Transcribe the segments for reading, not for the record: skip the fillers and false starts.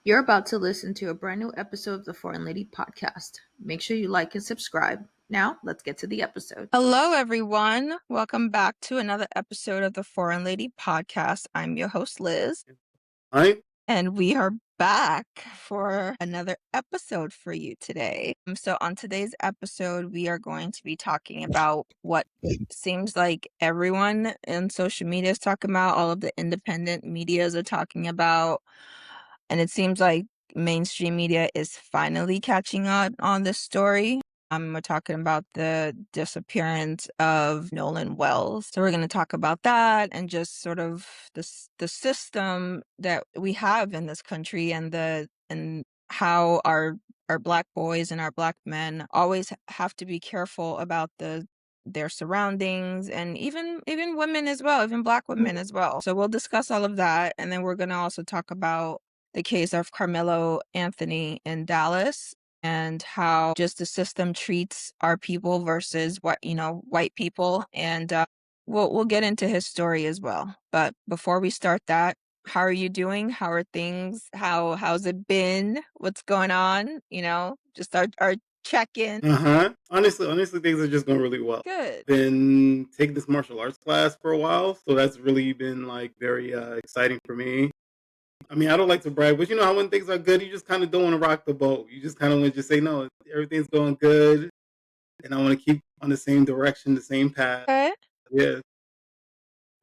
You're about to listen to a brand new episode of the Foreign Lady podcast. Make sure you like and subscribe. Now, let's get to the episode. Hello, everyone. Welcome back to another episode of the Foreign Lady podcast. I'm your host, Liz, Hi. and we are back for another episode for you today. So, on today's episode, we are going to be talking about what seems like everyone in social media is talking about, all of the independent medias are talking about, and it seems like mainstream media is finally catching up on this story. We're talking about the disappearance of Nolan Wells. So we're going to talk about that and just sort of the system that we have in this country and how our Black boys and our Black men always have to be careful about their surroundings, and even women as well, even Black women as well. So we'll discuss all of that, and then we're going to also talk about the case of Karmelo Anthony in Dallas and how just the system treats our people versus white people, and we'll get into his story as well. But before we start that, how are you doing? How are things? How's it been? What's going on? Just our check-in. Honestly, things are just going really well. Good. Been taking this martial arts class for a while, so that's really been like very exciting for me. I mean, I don't like to brag, but you know how when things are good, you just kind of don't want to rock the boat. You just kind of want to just say, no, everything's going good, and I want to keep on the same direction, the same path. Okay. Yeah.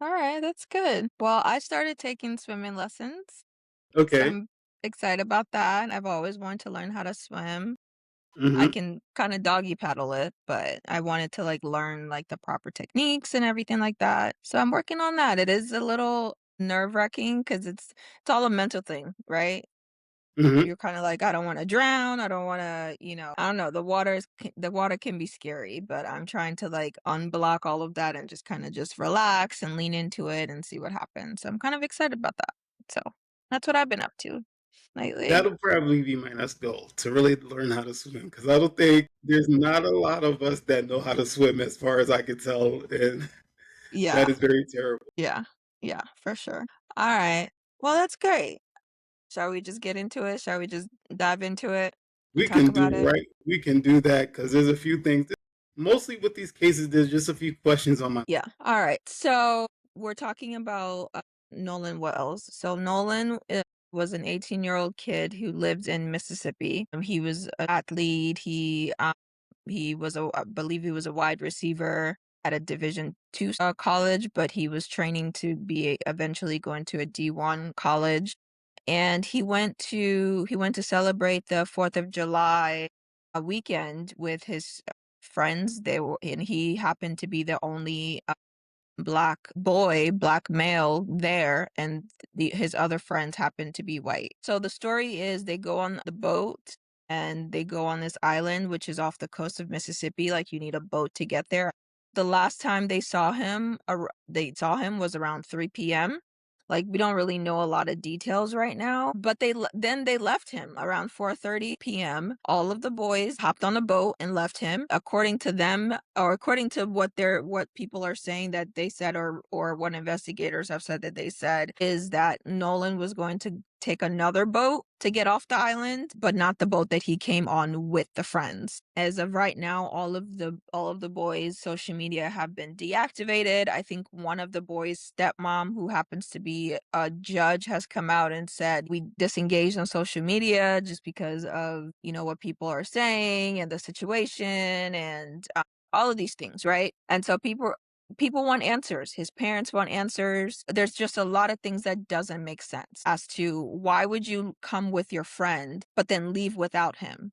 All right, that's good. Well, I started taking swimming lessons. So Okay. I'm excited about that. I've always wanted to learn how to swim. I Mm-hmm. can kind of doggy paddle it, but I wanted to learn the proper techniques and everything like that. So I'm working on that. It is a little nerve-wracking because it's all a mental thing, right? Mm-hmm. You're kind of like, I don't want to drown. I don't want to, I don't know. The water can be scary, but I'm trying to unblock all of that and just kind of just relax and lean into it and see what happens. So I'm kind of excited about that. So that's what I've been up to lately. That'll probably be my next goal, to really learn how to swim, because I don't think there's not a lot of us that know how to swim, as far as I can tell, and Yeah. that is very terrible. Yeah. Yeah, for sure. All right. Well, that's great. Shall we just get into it? Shall we just dive into it and We talk can about do it? right. We can do that because there's a few things. Mostly with these cases, there's just a few questions on my. Yeah. All right. So we're talking about Nolan Wells. So Nolan was an 18-year-old kid who lived in Mississippi. He was an athlete. He was I believe he was a wide receiver at a Division II college, but he was training to be eventually going to a D1 college. And he went to celebrate the 4th of July weekend with his friends. And he happened to be the only Black male there, and his other friends happened to be white. So the story is they go on the boat and they go on this island, which is off the coast of Mississippi. Like, you need a boat to get there. The last time they saw him was around 3 p.m. Like, we don't really know a lot of details right now, but then they left him around 4:30 p.m. All of the boys hopped on a boat and left him. According to them, or according to what people are saying that they said, or what investigators have said that they said, is that Nolan was going to take another boat to get off the island, but not the boat that he came on with the friends. As of right now, all of the boys' social media have been deactivated. I think one of the boys' stepmom, who happens to be a judge, has come out and said, we disengaged on social media just because of what people are saying and the situation and all of these things, right? And so people want answers. His parents want answers. There's just a lot of things that doesn't make sense as to why would you come with your friend but then leave without him.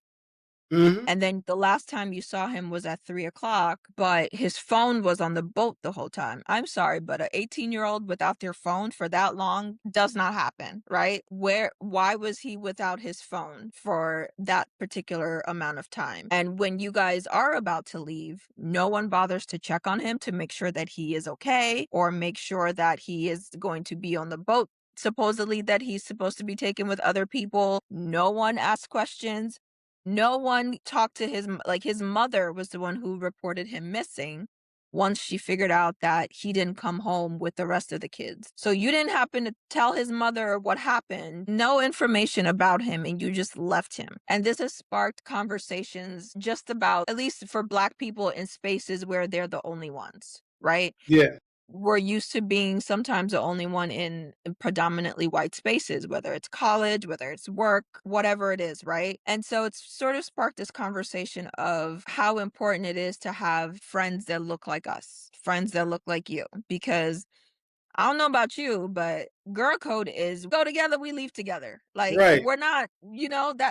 Mm-hmm. And then the last time you saw him was at 3 o'clock, but his phone was on the boat the whole time. I'm sorry, but an 18-year-old without their phone for that long does not happen, right? Why was he without his phone for that particular amount of time? And when you guys are about to leave, no one bothers to check on him to make sure that he is okay, or make sure that he is going to be on the boat supposedly that he's supposed to be taken with other people. No one asks questions. No one talked to his mother was the one who reported him missing. once she figured out that he didn't come home with the rest of the kids. So you didn't happen to tell his mother what happened, no information about him, and you just left him. And this has sparked conversations just about, at least for Black people in spaces where they're the only ones, right? Yeah. We're used to being sometimes the only one in predominantly white spaces, whether it's college, whether it's work, whatever it is, right? And so it's sort of sparked this conversation of how important it is to have friends that look like us, friends that look like you, because I don't know about you, but girl code is go together, we leave together. Like Right. we're not,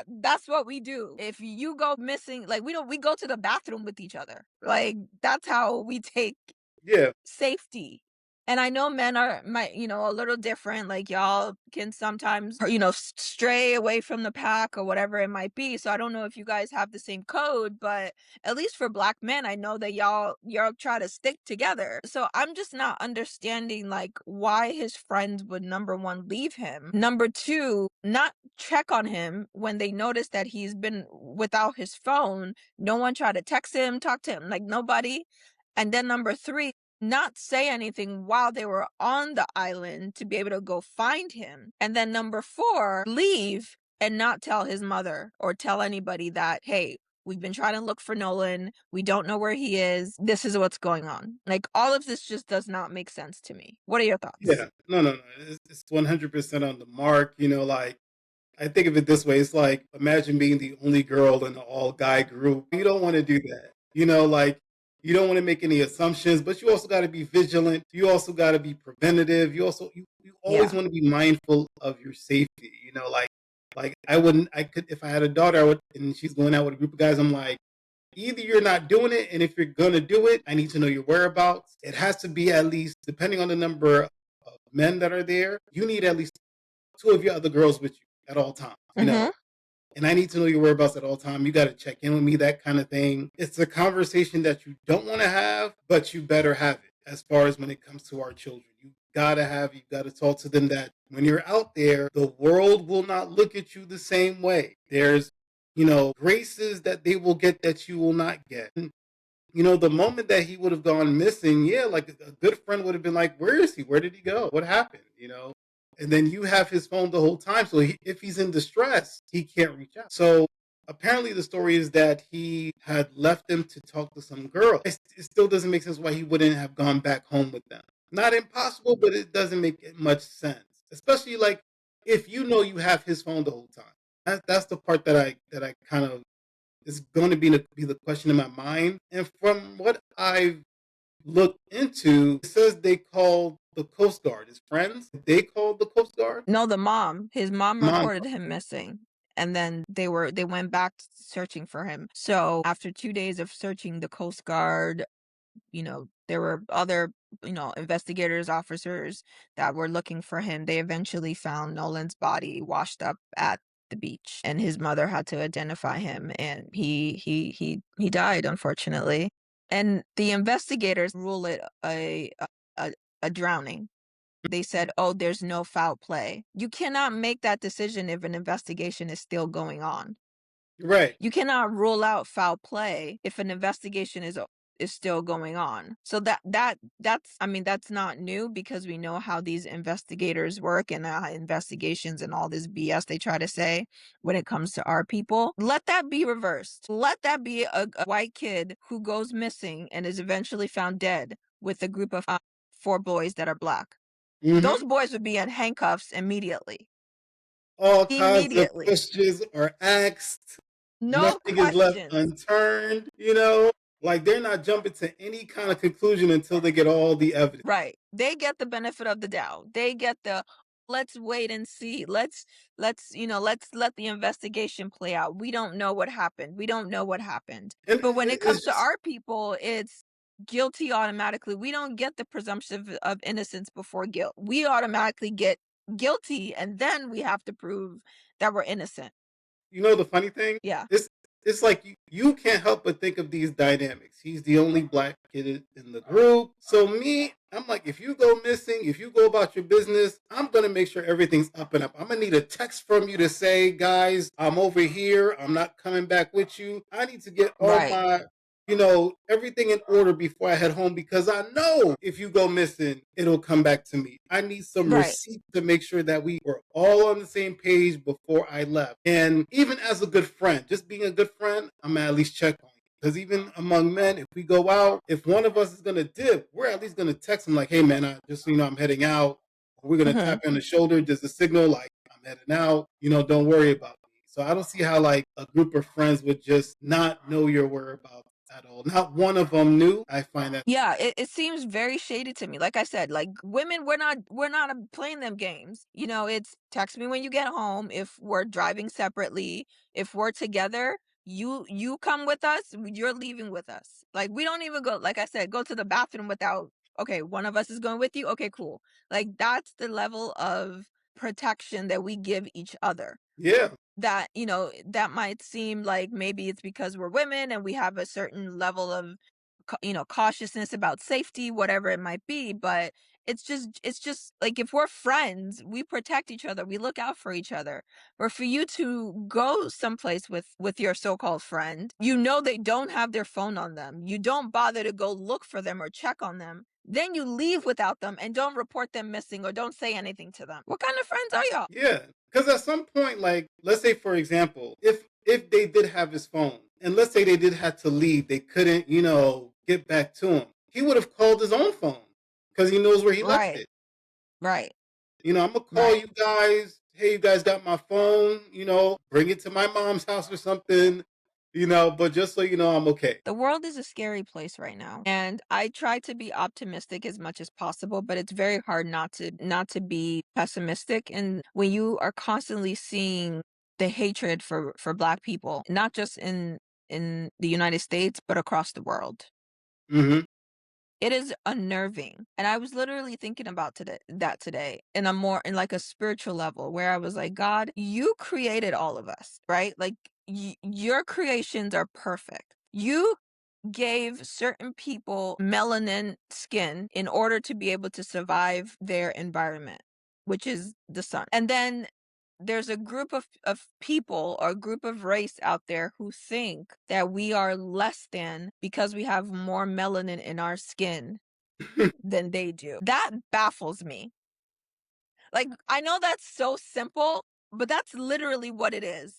that's what we do. If you go missing, like we go to the bathroom with each other. Like that's how we take Yeah. safety. And I know men are a little different. Like y'all can sometimes, stray away from the pack or whatever it might be. So I don't know if you guys have the same code, but at least for Black men, I know that y'all try to stick together. So I'm just not understanding like why his friends would, number one, leave him. Number two, not check on him when they notice that he's been without his phone. No one tried to text him, talk to him, like nobody. And then number three, not say anything while they were on the island to be able to go find him. And then number four, leave and not tell his mother or tell anybody that, hey, we've been trying to look for Nolan. We don't know where he is. This is what's going on. Like all of this just does not make sense to me. What are your thoughts? Yeah. No. It's 100% on the mark. Like, I think of it this way. It's like, imagine being the only girl in an all guy group. You don't want to do that. Like, you don't want to make any assumptions, but you also got to be vigilant. You also got to be preventative. You always Yeah. want to be mindful of your safety. Like I could, if I had a daughter, and she's going out with a group of guys, I'm like, either you're not doing it, and if you're going to do it, I need to know your whereabouts. It has to be at least, depending on the number of men that are there, you need at least two of your other girls with you at all times, and I need to know your whereabouts at all time. You got to check in with me, that kind of thing. It's a conversation that you don't want to have, but you better have it. As far as when it comes to our children, you got to talk to them that when you're out there, the world will not look at you the same way. There's, graces that they will get that you will not get. The moment that he would have gone missing, yeah, like a good friend would have been like, where is he? Where did he go? What happened? And then you have his phone the whole time. So if he's in distress, he can't reach out. So apparently the story is that he had left them to talk to some girl. It still doesn't make sense why he wouldn't have gone back home with them. Not impossible, but it doesn't make much sense. Especially like if you have his phone the whole time. That's the part that I kind of is going to be the question in my mind. And from what I've looked into, it says they called the Coast Guard. His friends, they called the Coast Guard? No, his mom reported him missing. And then they went back searching for him. So after 2 days of searching, the Coast Guard, there were other, investigators, officers that were looking for him. They eventually found Nolan's body washed up at the beach, and his mother had to identify him, and he died, unfortunately. And the investigators rule it a drowning. They said, oh, there's no foul play. You cannot make that decision if an investigation is still going on. Right. You cannot rule out foul play if an investigation is still going on. So that's not new, because we know how these investigators work and investigations and all this BS they try to say when it comes to our people. Let that be reversed. Let that be a white kid who goes missing and is eventually found dead with a group of 4 boys that are Black. Those boys would be in handcuffs immediately. All kinds of questions are asked. No Nothing is left questions. unturned, Like they're not jumping to any kind of conclusion until they get all the evidence. Right. They get the benefit of the doubt. They get the let's wait and see. Let's let the investigation play out. We don't know what happened. We don't know what happened. And But when it it's comes to just, our people, it's guilty automatically. We don't get the presumption of innocence before guilt. We automatically get guilty, and then we have to prove that we're innocent. the funny thing? Yeah. It's like you can't help but think of these dynamics. He's the only Black kid in the group. So I'm like, if you go missing, if you go about your business, I'm going to make sure everything's up and up. I'm going to need a text from you to say, guys, I'm over here. I'm not coming back with you. I need to get all Right. my, everything in order before I head home because I know if you go missing, it'll come back to me. I need some Right. receipts to make sure that we were all on the same page before I left. And even as a good friend, just being a good friend, I'm gonna at least check on you. Because even among men, if we go out, if one of us is gonna dip, we're at least gonna text him like, "Hey man, just so you know, I'm heading out." Or we're gonna tap you on the shoulder. There's a signal like I'm heading out. Don't worry about me. So I don't see how like a group of friends would just not know your whereabouts at all. Not one of them knew. I find that. Yeah, it seems very shady to me. Like I said, like women, we're not playing them games. It's text me when you get home. If we're driving separately, if we're together, you come with us, you're leaving with us. Like we don't even go, like I said, go to the bathroom without, okay, one of us is going with you. Okay, cool. Like that's the level of protection that we give each other. Yeah. That might seem like maybe it's because we're women and we have a certain level of cautiousness about safety, whatever it might be, but it's just like if we're friends, we protect each other, we look out for each other. Or for you to go someplace with your so-called friend, they don't have their phone on them. You don't bother to go look for them or check on them. Then you leave without them and don't report them missing or don't say anything to them. What kind of friends are y'all? Yeah. Because at some point, like, let's say, for example, if they did have his phone, and let's say they did have to leave, they couldn't, get back to him. He would have called his own phone because he knows where he left Right, it. right, I'm gonna call right. you guys. Hey, you guys got my phone. Bring it to my mom's house or something. But just so you know, I'm okay. The world is a scary place right now, and I try to be optimistic as much as possible, but it's very hard not to be pessimistic. And when you are constantly seeing the hatred for Black people, not just in the United States, but across the world, Hmm. it is unnerving. And I was literally thinking about today in like a spiritual level where I was like, God, you created all of us, right? Like your creations are perfect. You gave certain people melanin skin in order to be able to survive their environment, which is the sun. And then there's a group of people or a group of race out there who think that we are less than because we have more melanin in our skin than they do. That baffles me. Like, I know that's so simple, but that's literally what it is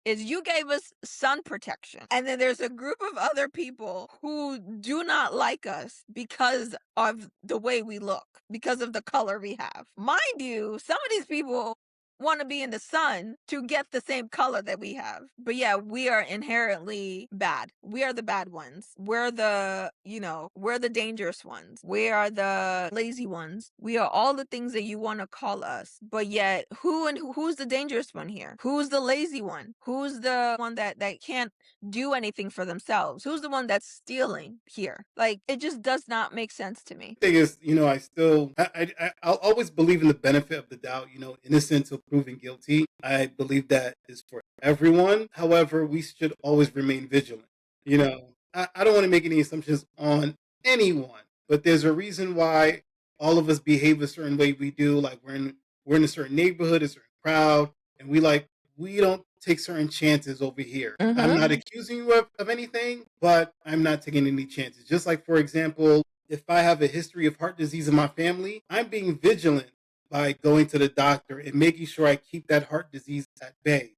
you gave us sun protection. And then there's a group of other people who do not like us because of the way we look, because of the color we have. Mind you, some of these people want to be in the sun to get the same color that we have. But yeah, we are inherently bad. We are the bad ones. We're the dangerous ones. We are the lazy ones. We are all the things that you want to call us. But yet, who's the dangerous one here? Who's the lazy one? Who's the one that can't do anything for themselves? Who's the one that's stealing here? Like it just does not make sense to me. Thing is, I'll always believe in the benefit of the doubt. Innocent till proven guilty. I believe that is for everyone. However, we should always remain vigilant. I don't want to make any assumptions on anyone, but there's a reason why all of us behave a certain way we do. Like we're in a certain neighborhood, a certain crowd, and we don't take certain chances over here. I'm not accusing you of anything, but I'm not taking any chances. Just like, for example, if I have a history of heart disease in my family, I'm being vigilant by going to the doctor and making sure I keep that heart disease at bay.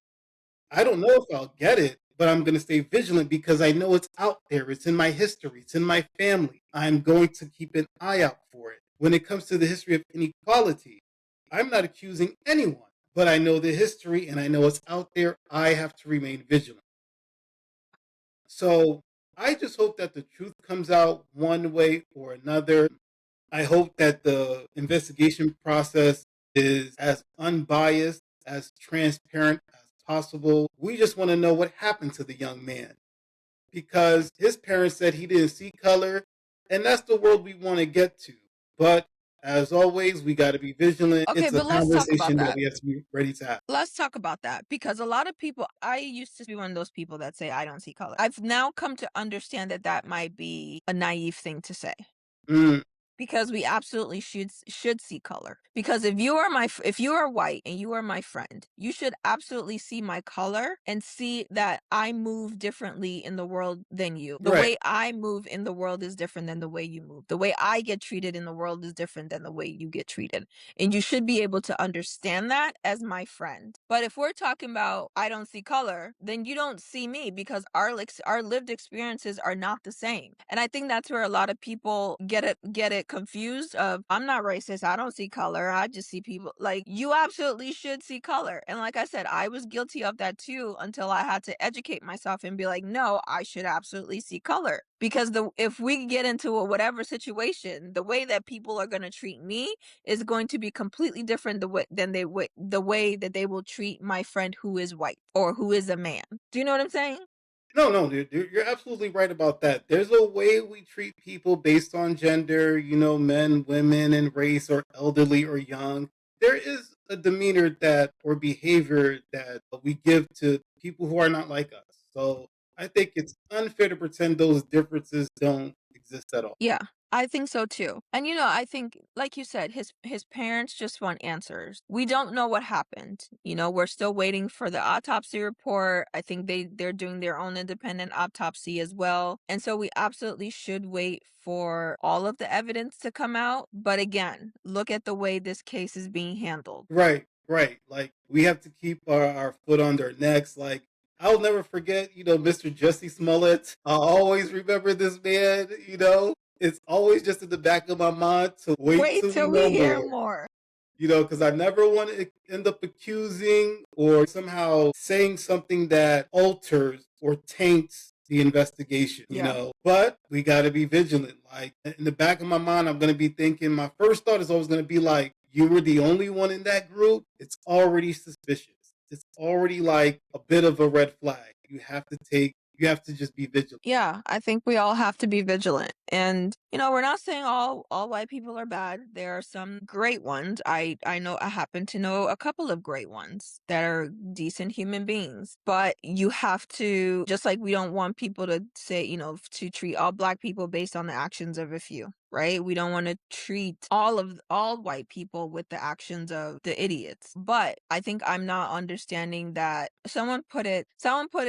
I don't know if I'll get it, but I'm going to stay vigilant because I know it's out there. It's in my history. It's in my family. I'm going to keep an eye out for it. When it comes to the history of inequality, I'm not accusing anyone, but I know the history and I know it's out there. I have to remain vigilant. So I just hope that the truth comes out one way or another. I hope that the investigation process is as unbiased, as transparent as possible. We just want to know what happened to the young man because his parents said he didn't see color, and that's the world we want to get to. But as always, we got to be vigilant. Okay, It's a but let's talk about conversation that that. we have to be ready to have. Let's talk about that because a lot of people, I used to be one of those people that say I don't see color. I've now come to understand that that might be a naive thing to say. Mm. Because we absolutely should see color. Because if you are white and you are my friend, you should absolutely see my color and see that I move differently in the world than you. The Right. way I move in the world is different than the way you move. The way I get treated in the world is different than the way you get treated. And you should be able to understand that as my friend. But if we're talking about I don't see color, then you don't see me because our lived experiences are not the same. And I think that's where a lot of people get it confused of I'm not racist, I don't see color, I just see people. Like, you absolutely should see color. And like I said, I was guilty of that too until I had to educate myself and be like, no, I should absolutely see color. Because if we get into whatever situation, the way that people are going to treat me is going to be completely different the way that they will treat my friend who is white or who is a man. Do you know what I'm saying? No, no, dude, you're absolutely right about that. There's a way we treat people based on gender, men, women, and race, or elderly or young. There is a demeanor that or behavior that we give to people who are not like us. So I think it's unfair to pretend those differences don't exist at all. Yeah, I think so too. And I think like you said, his parents just want answers. We don't know what happened. We're still waiting for the autopsy report. I think they're doing their own independent autopsy as well. And so we absolutely should wait for all of the evidence to come out. But again, look at the way this case is being handled. Right, right. Like we have to keep our foot on their necks. Like I'll never forget, Mr. Jesse Smollett. I'll always remember this man, It's always just in the back of my mind to wait Wait till we till we know hear more. more. Because I never want to end up accusing or somehow saying something that alters or taints the investigation, Yeah. But we got to be vigilant. Like in the back of my mind, I'm going to be thinking, my first thought is always going to be like, you were the only one in that group. It's already suspicious. It's already like a bit of a red flag. You have to just be vigilant. Yeah, I think we all have to be vigilant. And we're not saying all white people are bad. There are some great ones. I happen to know a couple of great ones that are decent human beings. But you have to, just like we don't want people to say, to treat all black people based on the actions of a few. Right? We don't want to treat all white people with the actions of the idiots. But I think I'm not understanding that someone put it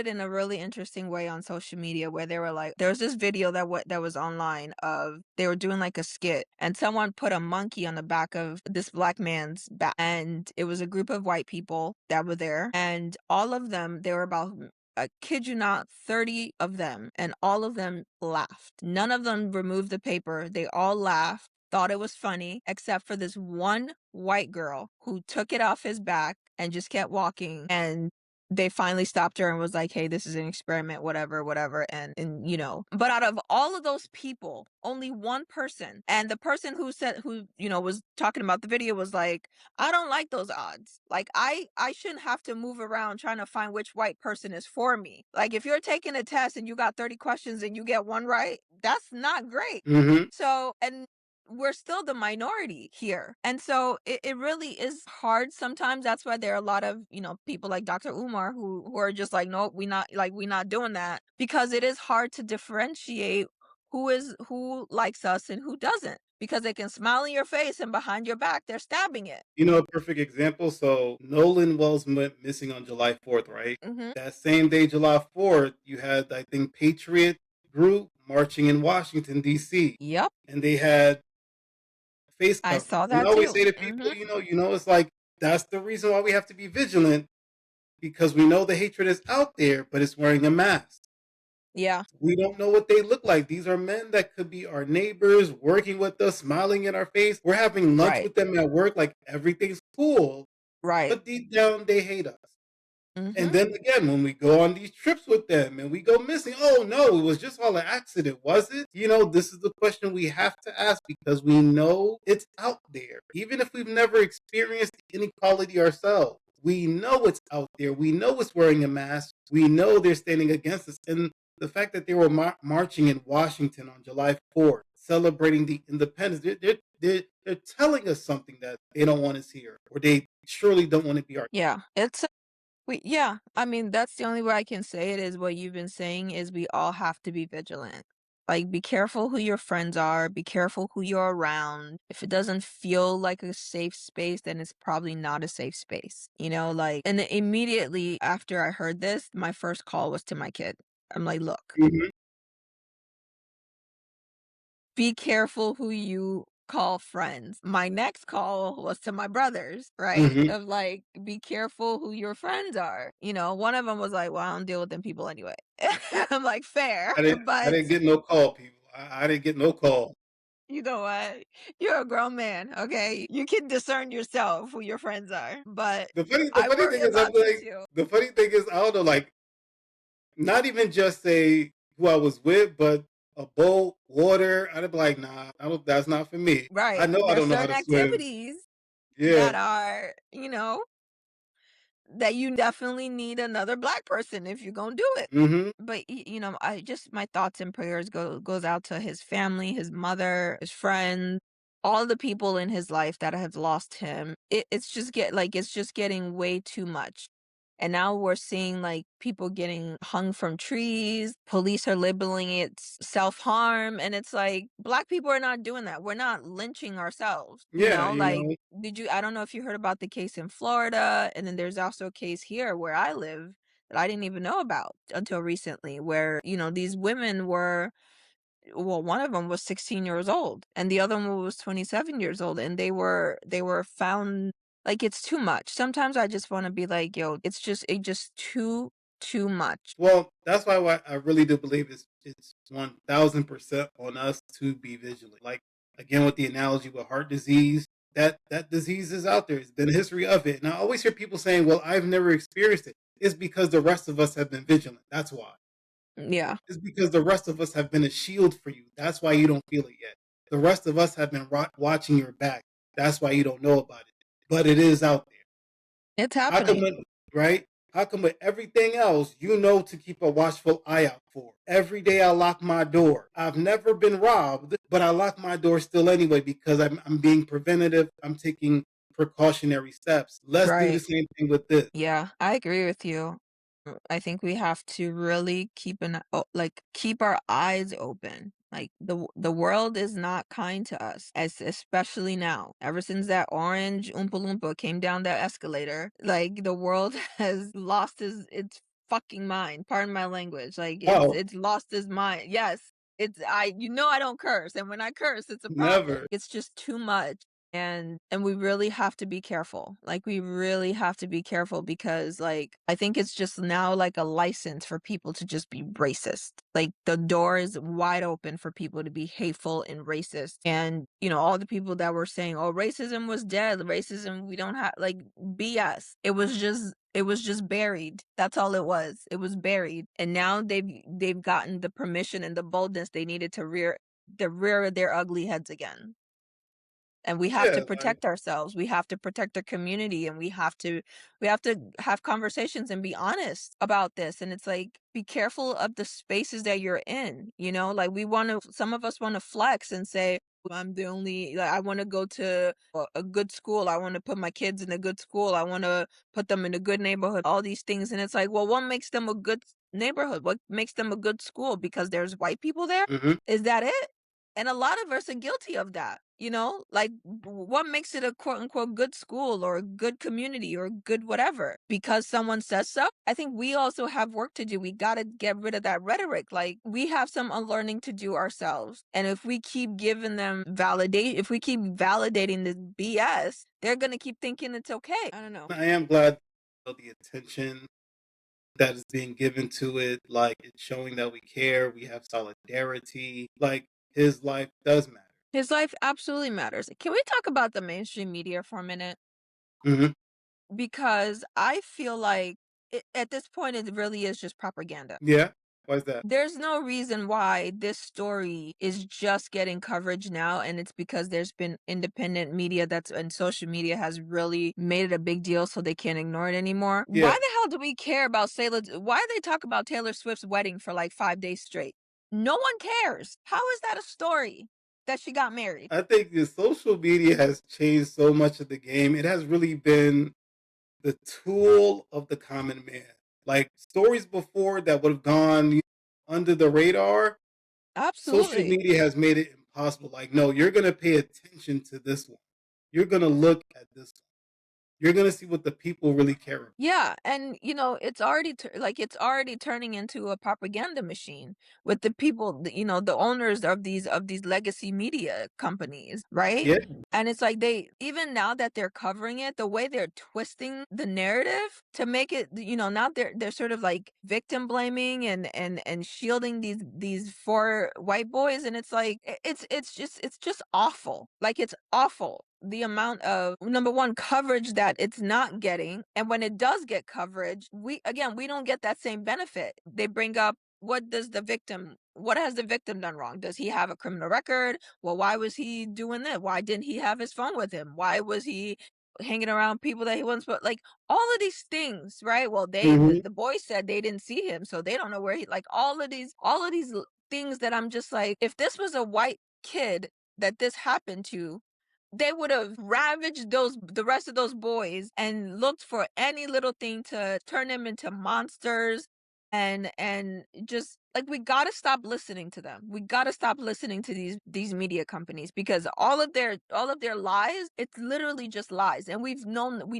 in a really interesting way on social media where they were like, there was this video that was online of they were doing like a skit and someone put a monkey on the back of this black man's back, and it was a group of white people that were there, and all of them, they were about, I kid you not, 30 of them, and all of them laughed. None of them removed the paper. They all laughed, thought it was funny, except for this one white girl who took it off his back and just kept walking. And they finally stopped her and was like, hey, this is an experiment, whatever, whatever. And but out of all of those people, only one person, and the person who was talking about the video was like, I don't like those odds. Like, I shouldn't have to move around trying to find which white person is for me. Like, if you're taking a test and you got 30 questions and you get one right, that's not great. Mm-hmm. So, and we're still the minority here. And so it really is hard sometimes. That's why there are a lot of, people like Dr. Umar who are just like, no, we not doing that, because it is hard to differentiate who likes us and who doesn't, because they can smile in your face and behind your back they're stabbing it. A perfect example. So Nolan Wells went missing on July 4th, right? Mhm. That same day, July 4th, you had, I think, Patriot group marching in Washington, D.C. Yep. And they had face I coverings. saw And I that always too. say to people, Mhm. it's like, that's the reason why we have to be vigilant, because we know the hatred is out there, but it's wearing a mask. Yeah. We don't know what they look like. These are men that could be our neighbors, working with us, smiling in our face. We're having lunch Right. with them at work, like everything's cool, Right. but deep down they hate us. And Mhm. then again, when we go on these trips with them and we go missing, oh no, it was just all an accident, was it? This is the question we have to ask, because we know it's out there. Even if we've never experienced inequality ourselves, we know it's out there. We know it's wearing a mask. We know they're standing against us. And the fact that they were marching in Washington on July 4th, celebrating the independence, they're telling us something that they don't want us here, or they surely don't want to be our. Yeah. Yeah, I mean, that's the only way I can say it, is what you've been saying, is we all have to be vigilant. Like, be careful who your friends are, be careful who you're around. If it doesn't feel like a safe space, then it's probably not a safe space, like, and then immediately after I heard this, my first call was to my kid. I'm like, "Look, Mhm. be careful who you call friends." My next call was to my brothers, right? Mhm. Of like, be careful who your friends are. One of them was like, "Well, I don't deal with them people anyway." I'm like, "Fair," I but didn't get no call, people. I didn't get no call. you know what? You're a grown man, okay? You can discern yourself who your friends are, but The I funny worry thing is, I'm about you like, too. the funny thing is, I don't know, like, not even just say who I was with, but a boat, water. I'd be like, nah, I don't. That's not for me. I Right. know I There's don't know how certain to swim. activities Yeah. that are, that you definitely need another black person if you're gonna do it. Mhm. But I just my thoughts and prayers goes out to his family, his mother, his friends, all the people in his life that have lost him. It's just getting way too much. And now we're seeing like people getting hung from trees. Police are labeling it self-harm. And it's like black people are not doing that. We're not lynching ourselves. Yeah. Like I don't know if you heard about the case in Florida, and then there's also a case here where I live that I didn't even know about until recently, where, these women were, well, one of them was 16 years old and the other one was 27 years old, and they were found, like, it's too much. Sometimes I just want to be like, yo, it just too much. Well, that's why I really do believe it's 1,000% on us to be vigilant. Like again, with the analogy with heart disease, that disease is out there. It's been a history of it, and I always hear people saying, "Well, I've never experienced it." It's because the rest of us have been vigilant. That's why. Yeah. It's because the rest of us have been a shield for you. That's why you don't feel it yet. The rest of us have been watching your back. That's why you don't know about it. But it is out there. It's How come happening. with right? How come with everything else you know to keep a watchful eye out for? Every day I lock my door. I've never been robbed, but I lock my door still anyway because I'm being preventative. I'm taking precautionary steps. Let's do the Right. same thing with this. Yeah, I agree with you. I think we have to really keep our eyes open. Like, the world is not kind to us, as especially now. Ever since that orange Oompa Loompa came down that escalator, like, the world has lost its fucking mind. Pardon my language. Like, it's Oh, it's lost its mind. Yes. I don't curse, and when I curse, it's a problem. never. It's just too much. And we really have to be careful. Like, we really have to be careful because, like, I think it's just now like a license for people to just be racist. Like, the door is wide open for people to be hateful and racist. And, all the people that were saying, "Oh, racism was dead. Racism, we don't have," like, BS. It was just buried. That's all it was. It was buried. And now they've gotten the permission and the boldness they needed to rear their ugly heads again. And we have to Yeah, like protect ourselves. We have to protect our community, and we have to have conversations and be honest about this. And it's like, be careful of the spaces that you're in, like, some of us want to flex and say, I'm the only, like, I want to go to a good school. I want to put my kids in a good school. I want to put them in a good neighborhood, all these things. And it's like, well, what makes them a good neighborhood? What makes them a good school? Because there's white people there? mhm. Is that it? And a lot of us are guilty of that, like, what makes it a quote unquote good school or a good community or good whatever? Because someone says so? I think we also have work to do. We got to get rid of that rhetoric. Like, we have some unlearning to do ourselves. And if we keep giving them if we keep validating this BS, they're going to keep thinking it's okay. I don't know. I am glad the attention that is being given to it. Like it's showing that we care, we have solidarity. Like his life does matter. His life absolutely matters. Can we talk about the mainstream media for a minute? Hmm. Because I feel like at this point, it really is just propaganda. Yeah. Why is that? There's no reason why this story is just getting coverage now, and it's because there's been independent media and social media has really made it a big deal, so they can't ignore it anymore. Why Yeah. the hell do we care about why do they talk about Taylor Swift's wedding for like 5 days straight? No one cares. How is that a story that she got married? I think the social media has changed so much of the game. It has really been the tool of the common man. Like stories before that would have gone under the radar. social Absolutely. media has made it impossible. Like, no, you're gonna pay attention to this one. You're gonna look at this one. You're gonna see what the people really care about. Yeah, and it's already it's already turning into a propaganda machine with the people, the owners of these legacy media companies, right? Yeah. And it's like they even now that they're covering it, the way they're twisting the narrative to make it, now they're sort of like victim blaming and shielding these four white boys, and it's like it's just awful. Like it's awful the amount of number one coverage that it's not getting, and when it does get coverage, we don't get that same benefit. They bring up what has the victim done wrong? Does he have a criminal record? Well, why was he doing that? Why didn't he have his phone with him? Why was he hanging around people that he wasn't supposed, like all of these things, right? Well, Hmm. the boys said they didn't see him, so they don't know where he, like all of these things that I'm just like, if this was a white kid that this happened to, they would have ravaged the rest of those boys and looked for any little thing to turn them into monsters, and just like, we got to stop listening to them. We got to stop listening to these media companies, because all of their lies, it's literally just lies, and we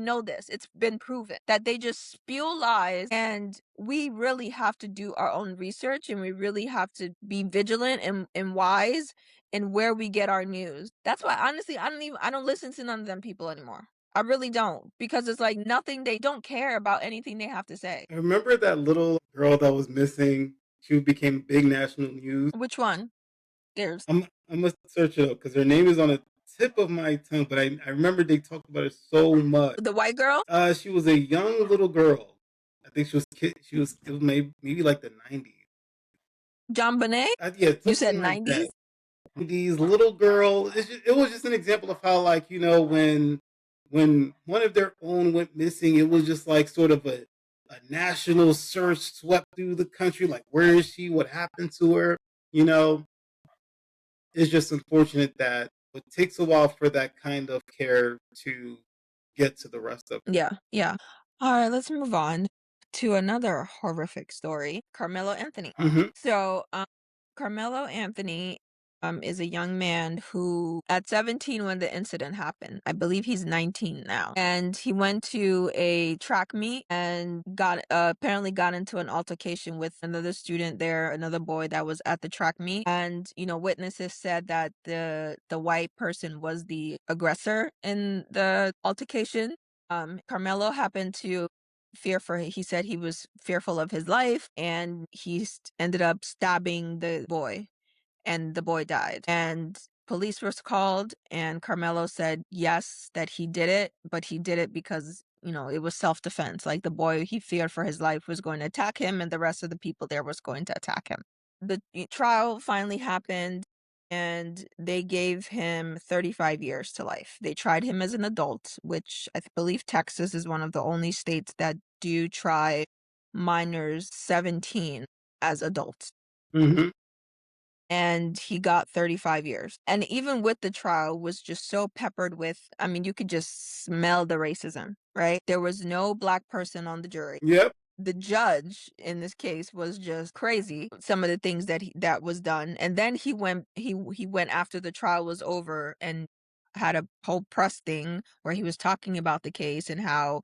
know this. It's been proven that they just spew lies, and we really have to do our own research, and we really have to be vigilant and wise and where we get our news. That's why, honestly, I don't listen to none of them people anymore. I really don't, because it's like nothing, they don't care about anything they have to say. I remember that little girl that was missing. She became big national news. Which one? There's I must search it up because her name is on the tip of my tongue, but I remember they talked about it so much. the white girl, She was a young little girl. I think she was it was maybe like the 90s. John Bonet. Yeah, You said something like that. 90s. These little girl. It was just an example of how, like, when one of their own went missing, it was just like sort of a national search swept through the country. Like, where is she? What happened to her? You know, it's just unfortunate that it takes a while for that kind of care to get to the rest of Yeah, yeah. All right, let's move on to another horrific story. Carmelo Anthony. it. Hmm. So, Carmelo Anthony is a young man who, at 17 when the incident happened, I believe he's 19 now, and he went to a track meet and apparently got into an altercation with another student there, another boy that was at the track meet, and witnesses said that the white person was the aggressor in the altercation. Carmelo happened to he said he was fearful of his life, and ended up stabbing the boy, and the boy died. And police was called, and Carmelo said yes, that he did it, but he did it because it was self-defense. Like, the boy, he feared for his life, was going to attack him, and the rest of the people there was going to attack him. The trial finally happened, and they gave him 35 years to life. They tried him as an adult, which I believe Texas is one of the only states that do try minors 17 as adults. Hmm. And he got 35 years. And even with the trial, was just so peppered with, I mean, you could just smell the racism, right? There was no black person on the jury. Yep. The judge in this case was just crazy, some of the things that was done. And then he went after the trial was over and had a whole press thing where he was talking about the case, and how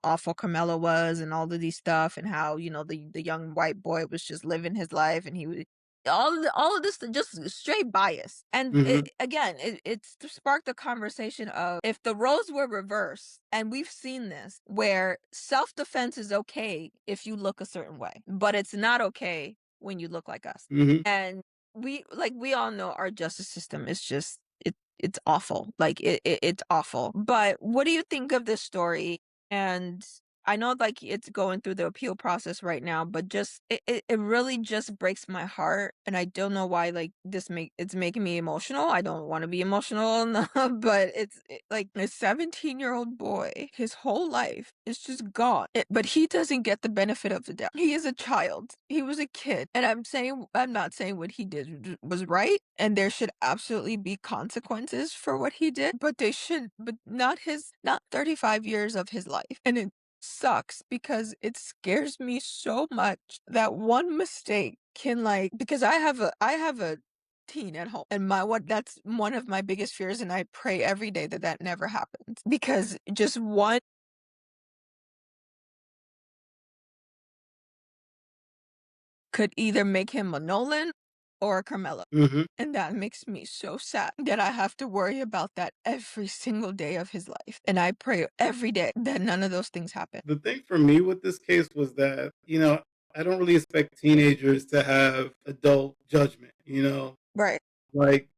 awful Carmelo was, and all of these stuff, and how the young white boy was just living his life, and he was all of this just straight bias. And Hmm. it's to spark the conversation of, if the roles were reversed, and we've seen this, where self-defense is okay if you look a certain way, but it's not okay when you look like us. Hmm. And we all know our justice system is just, it's awful. Like, it's awful. But what do you think of this story? And I know, like, it's going through the appeal process right now, but just it really just breaks my heart, and I don't know why. Like, it's making me emotional. I don't want to be emotional, but like, a 17-year-old boy, his whole life is just gone. But he doesn't get the benefit of the doubt. He is a child. He was a kid, and I'm not saying what he did was right, and there should absolutely be consequences for what he did, but not 35 years of his life. And sucks because it scares me so much that one mistake can because I have a teen at home, and that's one of my biggest fears, and I pray every day that that never happens because just one could either make him a Nolan or a Carmelo. Hmm. And that makes me so sad that I have to worry about that every single day of his life. And I pray every day that none of those things happen. The thing for me with this case was that, I don't really expect teenagers to have adult judgment, Right. like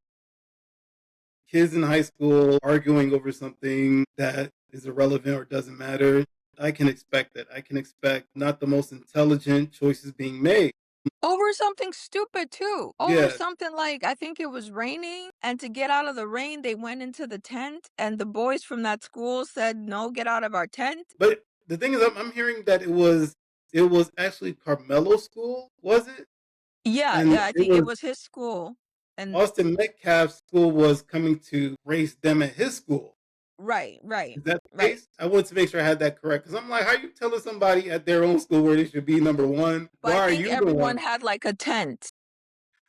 kids in high school arguing over something that is irrelevant or doesn't matter. I can expect that. I can expect not the most intelligent choices being made. Over something stupid too. Over Yeah, something like I think it was raining, and to get out of the rain, they went into the tent, and the boys from that school said, "No, get out of our tent." but the thing is, I'm hearing that it was actually Carmelo's school, was it? Yeah, And yeah, I it think it was was his school. And Austin Metcalf's school was coming to race them at his school. right, right, Is that the right. case? I wanted to make sure I had that correct because I'm like, how you telling somebody at their own school where they should be number one? But Why I are think you the everyone one? had like a tent.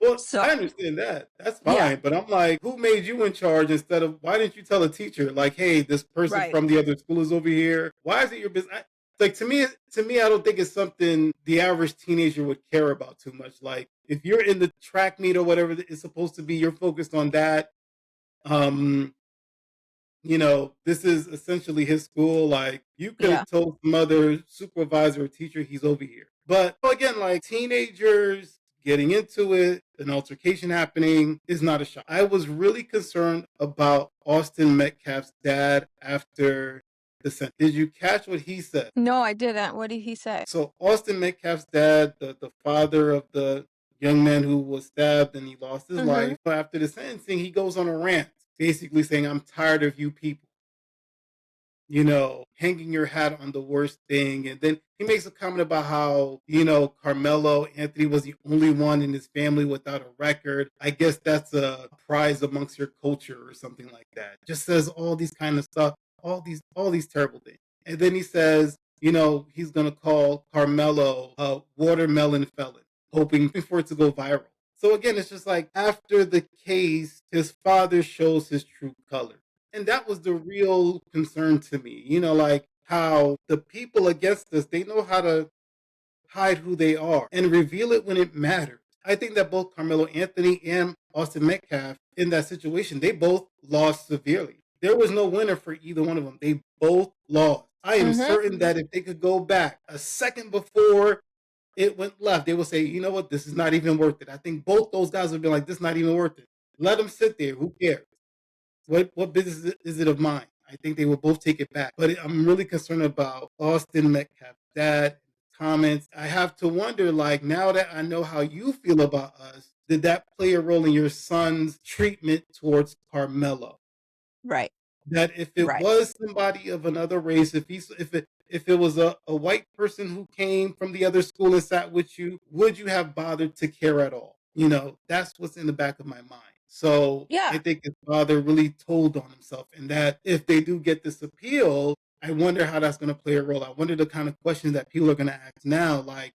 Well, So, I understand that. That's yeah, fine. But I'm like, who made you in charge instead of why didn't you tell a teacher like, hey, this person right. from the other school is over here? Why is it your business? Like to me, I don't think it's something the average teenager would care about too much. Like if you're in the track meet or whatever it's supposed to be, you're focused on that. Um, this is essentially his school. Like, you could Yeah. have told some other supervisor or teacher he's over here. But again, like teenagers getting into it, an altercation happening is not a shock. I was really concerned about Austin Metcalf's dad after the sentence. Did you catch what he said? No, I didn't. What did he say? So Austin Metcalf's dad, the father of the young man who was stabbed and he lost his Mhm. life, after the sentencing, he goes on a rant, basically saying, I'm tired of you people, hanging your hat on the worst thing. And then he makes a comment about how, Karmelo Anthony was the only one in his family without a record. I guess that's a prize amongst your culture or something like that. Just says all these kind of stuff, all these terrible things. And then he says, he's gonna call Carmelo a watermelon felon, hoping for it to go viral. So again, it's just like after the case, his father shows his true colors. And that was the real concern to me. Like how the people against us, they know how to hide who they are and reveal it when it matters. I think that both Carmelo Anthony and Austin Metcalf in that situation, they both lost severely. There was no winner for either one of them. They both lost. I am Mhm. certain that if they could go back a second before it went left, they will say, you know what, this is not even worth it. I think both those guys would be like, this is not even worth it. Let them sit there. Who cares? What business is it of mine? I think they will both take it back. But I'm really concerned about Austin Metcalf's dad comments. I have to wonder, like, now that I know how you feel about us, did that play a role in your son's treatment towards Carmelo? Right. That if it Right. was somebody of another race, if it was a white person who came from the other school and sat with you, would you have bothered to care at all? That's what's in the back of my mind. So I Yeah. think his father really told on himself, and that if they do get this appeal, I wonder how that's going to play a role. I wonder the kind of questions that people are going to ask now, like,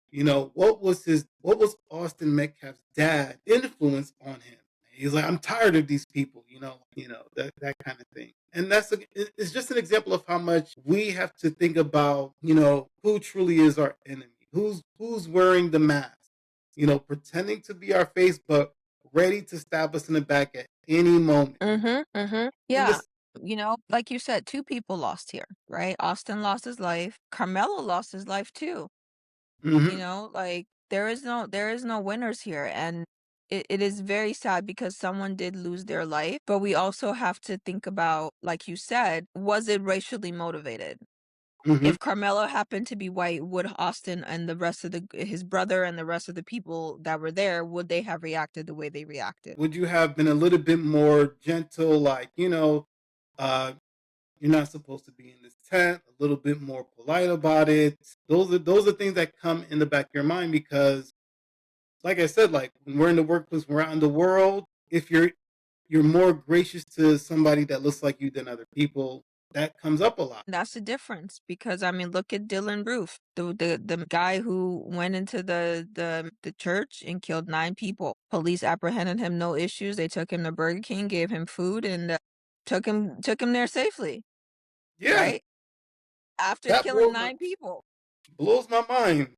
what was Austin Metcalf's dad influence on him? He's like, I'm tired of these people, that kind of thing. And it's just an example of how much we have to think about, who truly is our enemy, who's wearing the mask, pretending to be our face, but ready to stab us in the back at any moment. Mhm. Mhm. And Yeah. this, Like you said, two people lost here, right? Austin lost his life. Carmelo lost his life too. mhm, Like there is no winners here, and it is very sad because someone did lose their life, but we also have to think about, like you said, was it racially motivated? mhm. If Carmelo happened to be white, would Austin and the rest of his brother and the rest of the people that were there, would they have reacted the way they reacted? Would you have been a little bit more gentle, like, uh, you're not supposed to be in this tent, a little bit more polite about it? Those are things that come in the back of your mind because, like I said, like when we're in the workplace, we're out in the world. If you're more gracious to somebody that looks like you than other people, That comes up a lot. That's the difference because I mean, look at Dylan Roof, the guy who went into the church and killed 9 people. Police apprehended him, no issues. They took him to Burger King, gave him food, and took him there safely, Yeah, right? After that killing 9 people. blows my mind.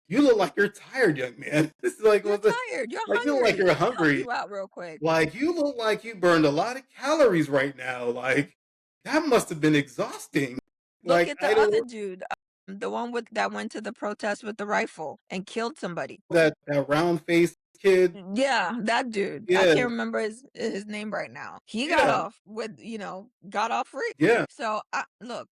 You look like you're tired, young man. This is like You're what the tired. You're like you look like hungry. you're Let me help hungry. you out real quick. Like you look like you burned a lot of calories right now. Like that must have been exhausting. Look Like at I the other don't dude, the one that went to the protest with the rifle and killed somebody. that round faced kid. Yeah, that dude. I Yeah, can't remember his name right now. He got yeah, off got off free. yeah. So, look,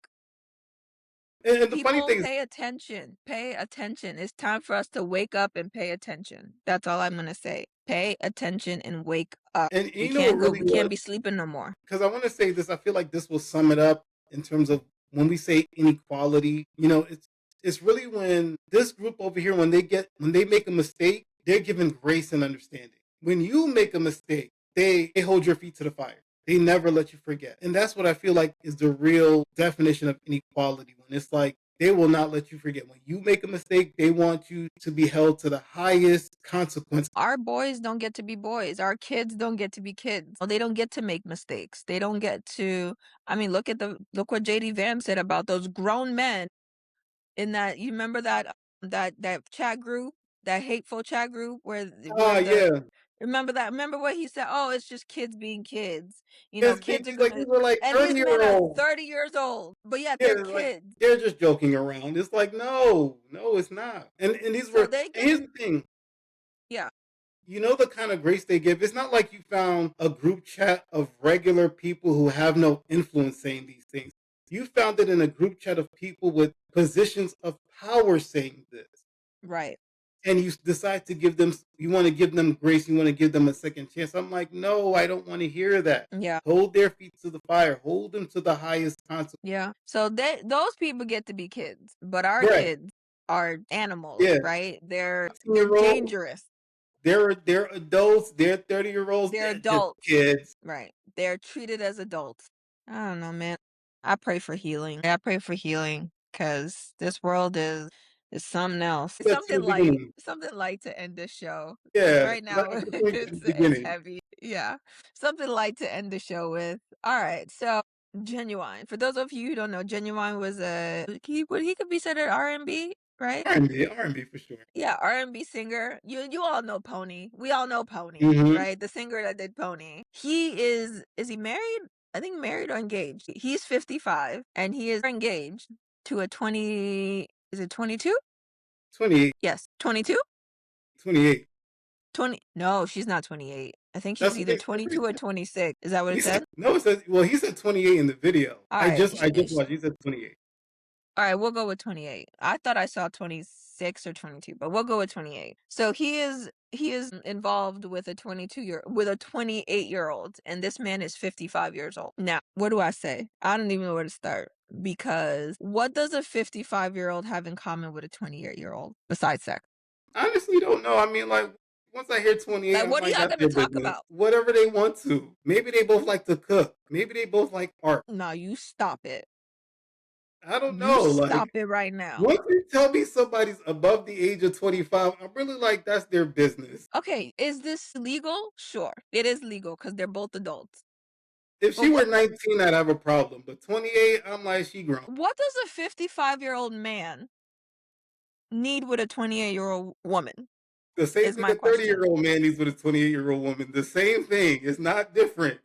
And the funny people thing is, pay attention. Pay attention. It's time for us to wake up and pay attention. That's all I'm gonna say. Pay attention and wake up. and you know what really We was, can't be sleeping no more. because I want to say this. I feel like this will sum it up in terms of when we say inequality. You know, it's really when this group over here, when they make a mistake, they're given grace and understanding. When you make a mistake, they hold your feet to the fire. They never let you forget. And that's what I feel like is the real definition of inequality. When it's like they will not let you forget. When you make a mistake, they want you to be held to the highest consequence. Our boys don't get to be boys. Our kids don't get to be kids. They don't get to make mistakes. They don't get to. I mean, look what JD Vance said about those grown men in that. You remember that chat group, that hateful chat group where Ah, the yeah. remember that? Remember what he said? Oh, it's just kids being kids. Because Kids are like gonna. these are like And 30 these men year are olds. 30 years old, but yet Yeah, they're like kids. they're just joking around. It's like no, it's not. And these So were. they And get. here's the thing. Yeah. You know the kind of grace they give. It's not like you found a group chat of regular people who have no influence saying these things. You found it in a group chat of people with positions of power saying this. Right. And you decide to give them, you want to give them grace, you want to give them a second chance. I'm like, no, I don't want to hear that. Yeah. Hold their feet to the fire, hold them to the highest consequence. Yeah. So those people get to be kids, but our Right. kids are animals, Yeah. right? They're 18-year-old, dangerous. they're adults, they're 30-year-olds, They're they're just adults. kids. Right. They're treated as adults. I don't know, man. I pray for healing. I pray for healing because this world is something else. That's in the beginning. Something light to end this show because Yeah, right I now definitely said in the it's beginning. heavy. Yeah, something light to end the show with. All right, so Genuine. For those of you who don't know, Genuine was he could be considered R&B, right? R&B for sure. Yeah, R&B singer. You all know Pony. We all know Pony, Mm-hmm. right? The singer that did Pony. Is he married? I think married or engaged. He's 55 and he is engaged to a 20, is it 22? 28, Yes, 22? 28. 20. No, she's not 28. I think she's That's what either that's what 22 or 26. Is that what he it said. said? No, it says, well, he said 28 in the video. All I right. just I just watched. He said 28. All right, we'll go with 28. I thought I saw 26 or 22, but we'll go with 28. So he is involved with a 28-year-old, and this man is 55 years old. Now, what do I say? I don't even know where to start because what does a 55-year-old have in common with a 28-year-old besides sex? Honestly, don't know. I mean, like once I hear 28, Like, I'm what are like, y'all that's gonna their talk business. about? Whatever they want to. Maybe they both like to cook. Maybe they both like art. No, you stop it. I don't You know. stop Like it right now. once you tell me somebody's above the age of 25, I'm really like, that's their business. Okay, is this legal? Sure, it is legal because they're both adults. If But she were 19, I'd have a problem. But 28, I'm like, she grown. what does a 55-year-old man need with a 28-year-old woman? The same Is thing my a question. 30-year-old man needs with a 28-year-old woman. The same thing. It's not different.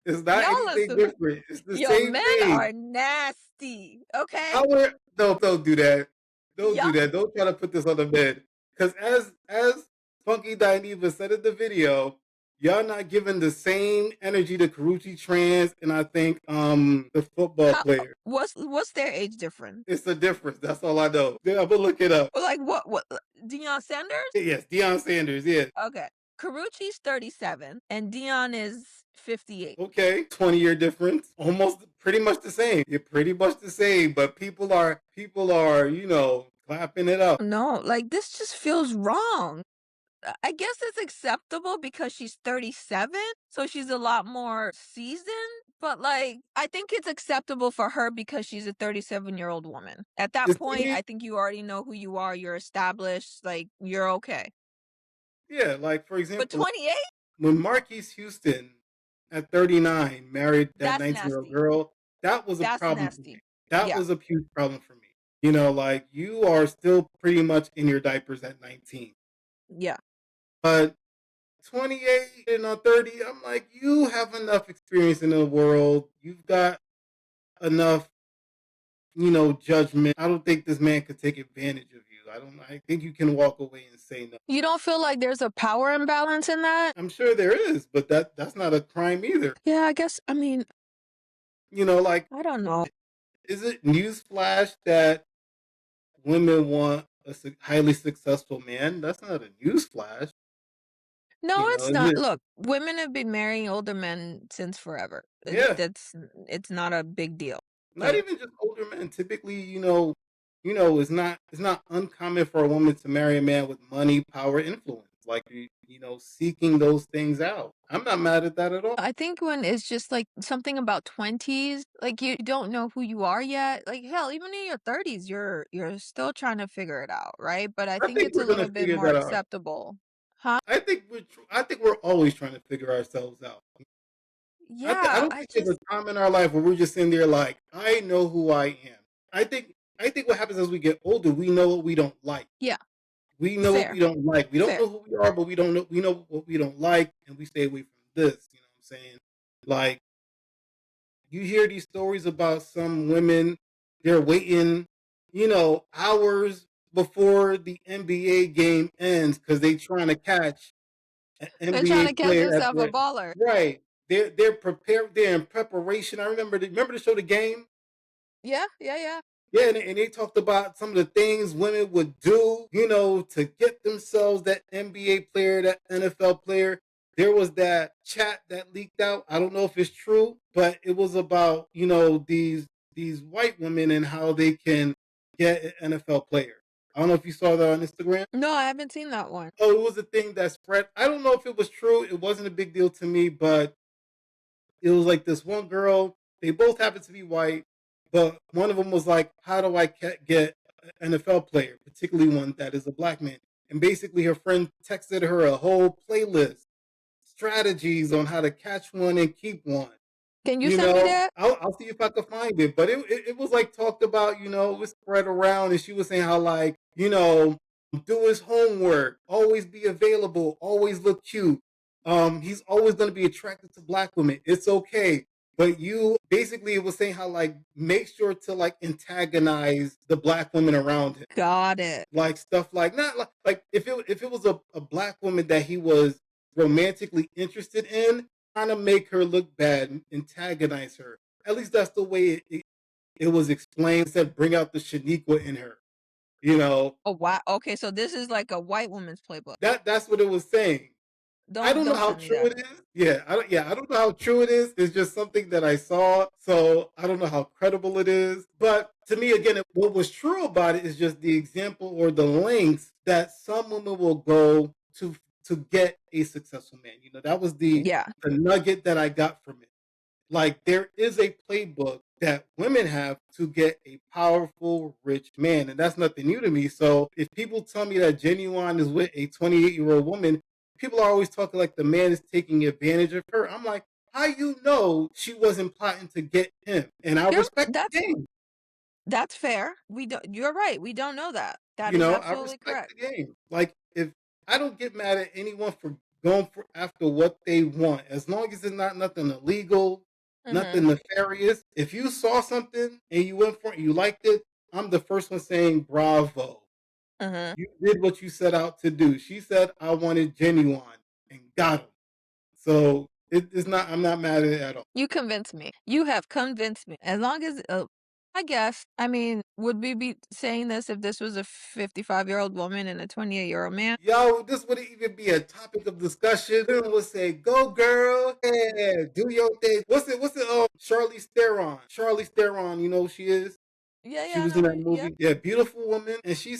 It's not Y'all anything listen. different. It's the Yo, same men thing. are nasty. Okay? How are don't do that. Don't Y'all do that. Don't try to put this on the bed. Because as Funky Dineva said in the video, y'all not giving the same energy to Karuchi Trans and I think the football player. what's their age difference? It's a difference. That's all I know. Yeah, I'm gonna look it up. Like what Deion Sanders? Yes, Deion Sanders. Yeah. Okay. Carucci's 37 and Dion is 58. Okay, 20-year difference. Almost pretty much the same. You're pretty much the same, but people are, clapping it up. No, like this just feels wrong. I guess it's acceptable because she's 37, so she's a lot more seasoned, But, like, I think it's acceptable for her because she's a 37-year-old woman. At that The thing point, is, I think you already know who you are, you're established, like, you're okay. yeah, like for But example, 28? when Marquise Houston at 39 married that That's 19-year-old nasty. girl, that was a That's problem for me. nasty. That Yeah. was a huge problem for me. You know, like you are still pretty much in your diapers at 19. Yeah. But 28 and on 30, I'm like, you have enough experience in the world. You've got enough, judgment. I don't think this man could take advantage of you. I think you can walk away and say no. You don't feel like there's a power imbalance in that? I'm sure there is, but that's not a crime either. Yeah, I guess, I mean, Like, I don't know. is it newsflash that women want a highly successful man? That's not a newsflash. No, it's Is not. it? Look, women have been marrying older men since forever. Yeah, It's not a big deal. not Like, even just older men. Typically, it's not uncommon for a woman to marry a man with money, power, influence. Like seeking those things out. I'm not mad at that at all. I think when it's just like something about 20s, like you don't know who you are yet. Like hell, even in your 30s, you're still trying to figure it out, right? But I I think think it's a we're gonna little bit figure more that out. acceptable. Huh? I think we're always trying to figure ourselves out. I Yeah, don't I think there's just a time in our life where we're just sitting there like, I know who I am. I think what happens as we get older, we know what we don't like. yeah, We know what we fair. don't like. We don't Fair. know who we are, but we know what we don't like, and we stay away from this. You know what I'm saying? Like you hear these stories about some women, they're waiting, hours before the NBA game ends because they trying to catch an They're trying NBA to catch player at themselves a the baller. right. They're prepared. They're in preparation. I remember the show, The Game. Yeah, yeah, yeah. Yeah, and they talked about some of the things women would do, to get themselves that NBA player, that NFL player. There was that chat that leaked out. I don't know if it's true, but it was about, these white women and how they can get an NFL player. I don't know if you saw that on Instagram. No, I haven't seen that one. Oh, it was a thing that spread. I don't know if it was true. It wasn't a big deal to me, but it was like this one girl. They both happened to be white, but one of them was like, "How do I get an NFL player, particularly one that is a black man?" And basically, her friend texted her a whole playlist, strategies on how to catch one and keep one. Can you send me that? I'll see if I can find it. But it was like talked about, it was spread around, and she was saying how like, do his homework, always be available, always look cute. He's always gonna be attracted to black women. It's okay. But you basically it was saying how like make sure to like antagonize the black women around him. Got it. Like stuff like not like if it was a black woman that he was romantically interested in, kind of make her look bad and antagonize her. At least that's the way it was explained. It said bring out the Shaniqua in her. You know Oh wow. Okay, so this is like a white woman's playbook. that's what it was saying. I don't know Don't how send me true that. it is. I don't know how true it is. It's just something that I saw. So I don't know how credible it is. But to me, again, what was true about it is just the example or the lengths that some women will go to get a successful man. That was Yeah. the nugget that I got from it. Like there is a playbook that women have to get a powerful, rich man. And that's nothing new to me. So if people tell me that Genuine is with a 28-year-old woman, people are always talking like the man is taking advantage of her. I'm like, how you know she wasn't plotting to get him? And I You're respect the that's game. that's fair. We don't You're right. We don't know that. That is I absolutely respect correct. the game. Like if I don't get mad at anyone for going for after what they want, as long as it's not nothing illegal, Mhm. nothing nefarious. If you saw something and you went for it, you liked it, I'm the first one saying bravo. Mhm. You did what you set out to do. She said I wanted Genuine and got him. So it's not. I'm not mad at it at all. You convinced me. You have convinced me. As long as I guess, I mean, would we be saying this if this was a 55-year-old woman and a 28-year-old man? Yo, this wouldn't even be a topic of discussion. Women would say, "Go, girl, yeah, do your thing." What's it? Charlize Theron. Charlize Theron. You know who she is? Yeah, She yeah, I was in know. that Yeah. movie. Yeah, beautiful woman. And she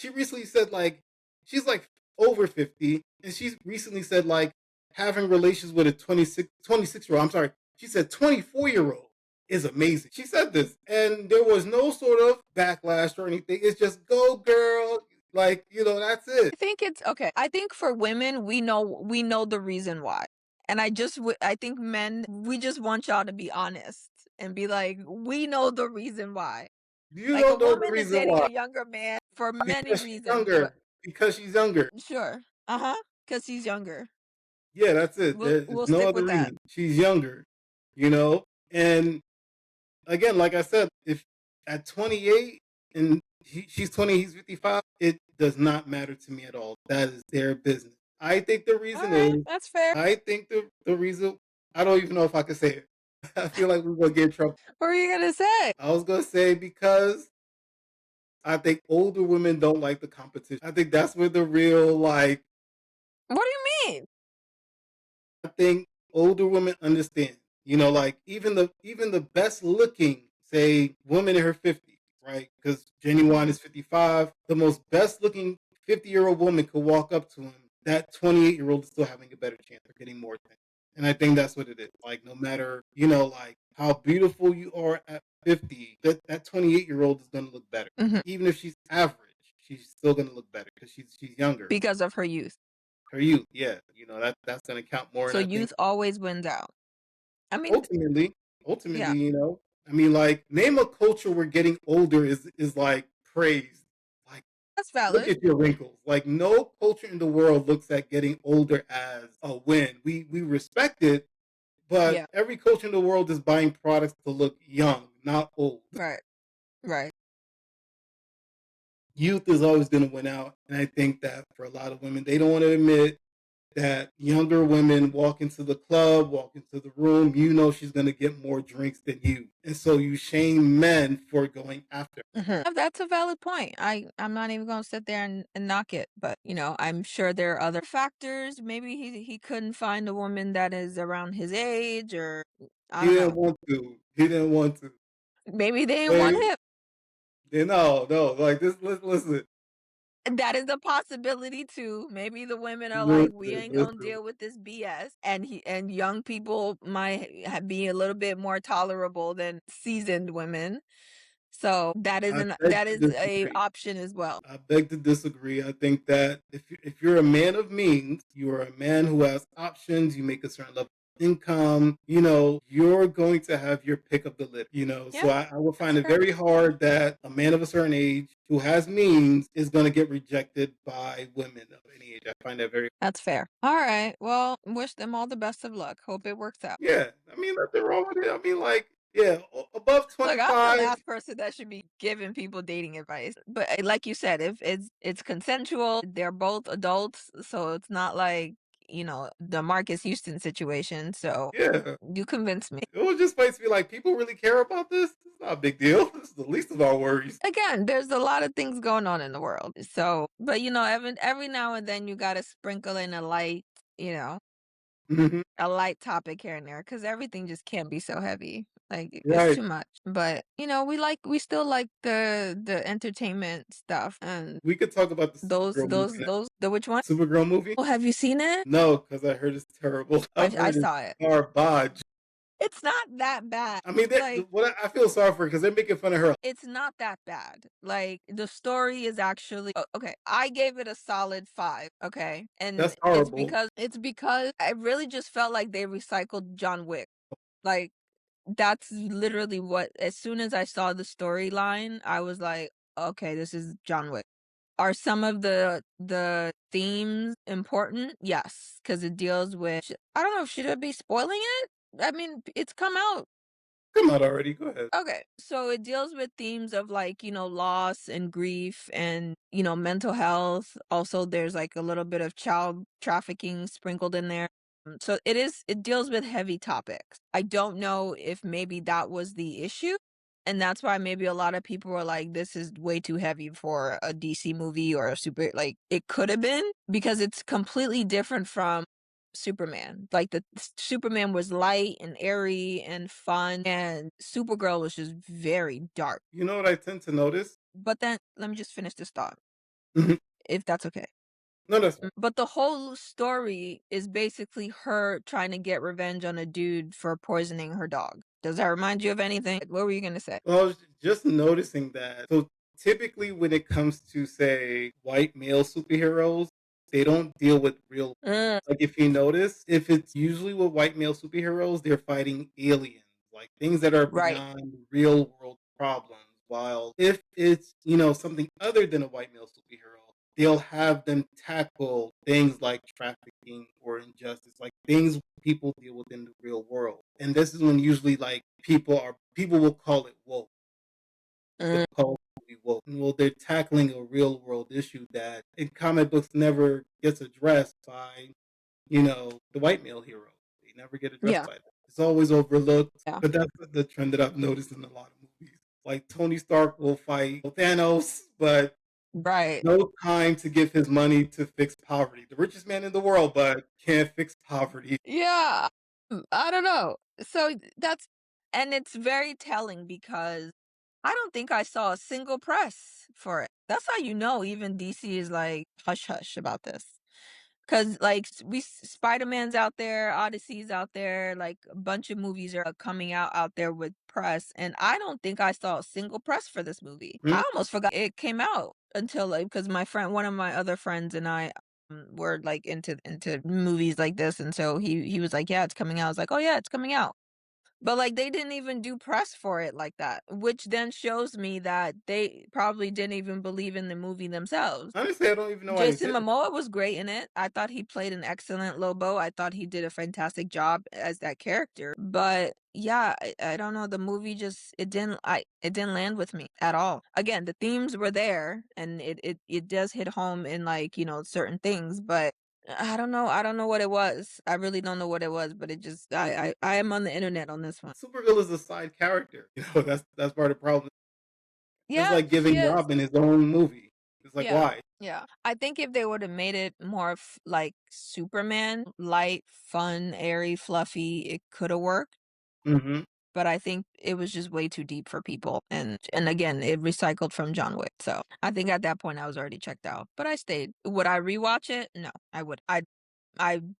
recently said like she's like over 50, and she's recently said like having relations with a 26 year old. I'm sorry. She said 24-year-old is amazing. She said this, and there was no sort of backlash or anything. It's just go girl, like that's it. I think it's okay. I think for women, we know the reason why. And I think men, we just want y'all to be honest and be like, we know the reason why. You Like a don't know the woman is reason dating why a younger man for many because she's reasons, but younger. Because she's younger. sure. Uh-huh. Because he's younger. Yeah, that's it. There's We'll no stick other with that. reason. She's younger, and again, like I said, if at 28 and she's 20, he's 55, it does not matter to me at all. That is their business. I think the All reason right, is, that's fair. I think the reason, I don't even know if I can say it. I feel like we're going to get in trouble. What were you gonna say? I was going to say because I think older women don't like the competition. I think that's where the real, like, What do you mean? I think older women understand. Like even the best looking, say, woman in her 50s, right? Because Genuine is 55. The most best looking 50-year-old woman could walk up to him. That 28-year-old is still having a better chance of getting more attention. And I think that's what it is. Like no matter, like how beautiful you are at 50, that 28-year-old is gonna look better. Mhm. Even if she's average, she's still gonna look better because she's younger. Because of her youth. Her youth, yeah. That's gonna count more. So And I think youth always wins out. I mean, ultimately, yeah, I mean, like, name a culture where getting older is like praised. Like, that's look valid. at your wrinkles. Like, no culture in the world looks at getting older as a win. We respect it, but Yeah, every culture in the world is buying products to look young, not old. right, right. Youth is always going to win out, and I think that for a lot of women, they don't want to admit that younger women walk into the club, walk into the room, she's going to get more drinks than you. And so you shame men for going after. That's a valid point. I'm not even gonna sit there and knock it, but I'm sure there are other factors. Maybe he couldn't find a woman that is around his age, or I He don't didn't know. want to. He didn't want to. Maybe they didn't want Like, him. no, no. Like this. Listen, That is a possibility too. Maybe the women are like, we listen, ain't gonna listen. deal with this BS, and young people might be a little bit more tolerable than seasoned women. So I beg that to is a disagree. option as well. I beg to disagree. I think that if you're a man of means, you are a man who has options. You make a certain level of income. You're going to have your pick of the litter. Yeah, So I would that's find it fair. very hard that a man of a certain age who has means is going to get rejected by women of any age. I find that very. That's fair. All right. Well, wish them all the best of luck. Hope it works out. Yeah. I mean, nothing wrong with it. I mean, like, yeah, above Look, I'm the 25. last person that should be giving people dating advice. But like you said, if it's consensual, they're both adults, so it's not like, the Marcus Houston situation. So Yeah. you convinced me. It was just makes me like, people really care about this? It's not a big deal. This is the least of our worries. Again, there's a lot of things going on in the world. So, but every now and then you got to sprinkle in you know, Mhm. a light topic here and there because everything just can't be so heavy. Like it's Right. too much. But we still like the entertainment stuff and We could talk about the those Supergirl movie those now. those the which one? Supergirl movie? Oh, have you seen it? No, because I heard it's terrible. I've I heard it's saw it. garbage. It's not that bad. I mean, Like what I feel sorry for because they're making fun of her. it's not that bad. Like the story is actually okay. I gave it a solid 5, okay? And That's horrible. it's because I really just felt like they recycled John Wick. Like that's literally what as soon as I saw the storyline, I was like, "Okay, this is John Wick." Are some of the themes important? Yes, because it deals with I don't know, should I be spoiling it? I mean, it's come out. Come on already. Go ahead. Okay, so it deals with themes of like, loss and grief and, mental health. Also, there's like a little bit of child trafficking sprinkled in there. So it deals with heavy topics. I don't know if maybe that was the issue. And that's why maybe a lot of people were like, this is way too heavy for a DC movie or a super, like it could have been because it's completely different from Superman. Like the Superman was light and airy and fun, and Supergirl was just very dark. You know what I tend to notice? But then let me just finish this thought, Mhm. if that's okay. No, that's fine. But the whole story is basically her trying to get revenge on a dude for poisoning her dog. Does that remind you of anything? What were you gonna say? Well, I was just noticing that. So typically, when it comes to say white male superheroes, they don't deal with real. Mm, Like if you notice, if it's usually with white male superheroes, they're fighting aliens, like things that are right. beyond real world problems. While if it's something other than a white male superhero, they'll have them tackle things like trafficking or injustice, like things people deal with in the real world. And this is when usually like people will call it woke. They'll Mm, call it movie woke. Well, they're tackling a real world issue that in comic books never gets addressed by the white male hero. They never get addressed yeah. by that. It's always overlooked. Yeah. But that's the trend that I've noticed in a lot of movies. Like Tony Stark will fight Thanos, but Right. no time to give his money to fix poverty. The richest man in the world, but can't fix poverty. Yeah. I don't know. So that's and it's very telling because I don't think I saw a single press for it. That's how you know even DC is like hush hush about this. Cause like Spider-Man's out there, Odyssey's out there, like a bunch of movies are coming out there with press, and I don't think I saw a single press for this movie. Hmm? I almost forgot it came out until like because one of my other friends and I were like into movies like this, and so he was like, yeah, it's coming out. I was like, oh yeah, it's coming out. But, like, they didn't even do press for it like that, which then shows me that they probably didn't even believe in the movie themselves. Honestly, I don't even know why they Jason did it. Momoa was great in it. I thought he played an excellent Lobo. I thought he did a fantastic job as that character. But yeah, I don't know. The movie just it didn't land with me at all. Again, the themes were there and it does hit home in like, certain things, but I don't know what it was. I really don't know what it was, but it just I am on the internet on this one. Supergirl is a side character. That's part of the problem. It's Yeah, like she giving is. Robin his own movie. It's like Yeah. why? Yeah. I think if they would have made it more like Superman, light, fun, airy, fluffy, it could have worked. Hmm. But I think it was just way too deep for people. And again, it recycled from John Wick. So I think at that point I was already checked out. But I stayed. Would I rewatch it? No, I would. I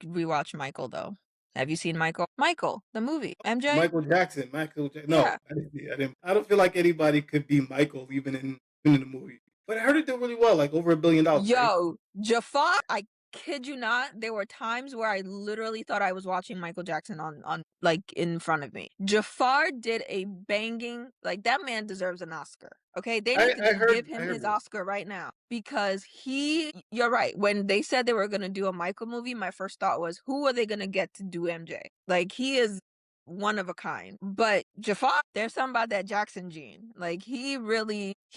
rewatch Michael though. Have you seen Michael? Michael, the movie. MJ? Michael Jackson. No, Yeah. I didn't see. I didn't. I don't feel like anybody could be Michael even in the movie. But I heard it did really well, like over $1 billion, right? Yo, Jafar, I kid you not, there were times where I literally thought I was watching Michael Jackson on like in front of me. Jafar did a banging, like that man deserves an Oscar. Okay? They I need to I just give heard I him heard his this. Oscar right now because you're right. When they said they were going to do a Michael movie, my first thought was who are they going to get to do MJ? Like he is one of a kind. But Jafar, there's something about that Jackson gene. Like he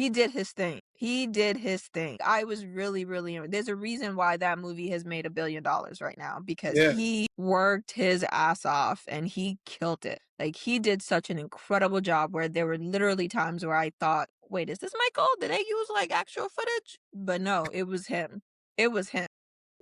did his thing. He did his thing. I was really there's a reason why that movie has made $1 billion right now because Yeah. he worked his ass off and he killed it. Like he did such an incredible job where there were literally times where I thought, wait, is this Michael? Did they use like actual footage? But no, it was him. It was him.